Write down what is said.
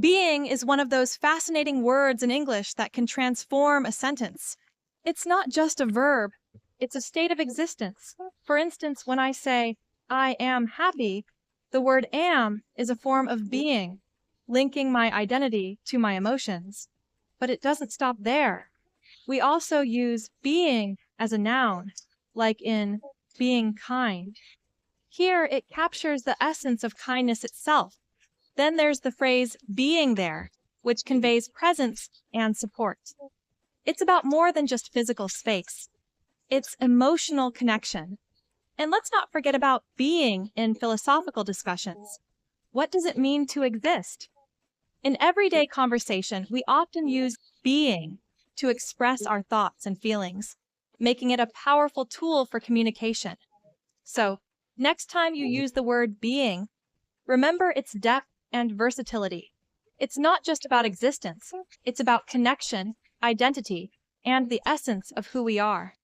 Being is one of those fascinating words in English that can transform a sentence. It's not just a verb, it's a state of existence. For instance, when I say, I am happy, the word am is a form of being, linking my identity to my emotions. But it doesn't stop there. We also use being as a noun, like in being kind. Here, it captures the essence of kindness itself. Then there's the phrase being there, which conveys presence and support. It's about more than just physical space. It's emotional connection. And let's not forget about being in philosophical discussions. What does it mean to exist? In everyday conversation, we often use being to express our thoughts and feelings, making it a powerful tool for communication. So, next time you use the word being, remember its depth and versatility. It's not just about existence, it's about connection, identity, and the essence of who we are.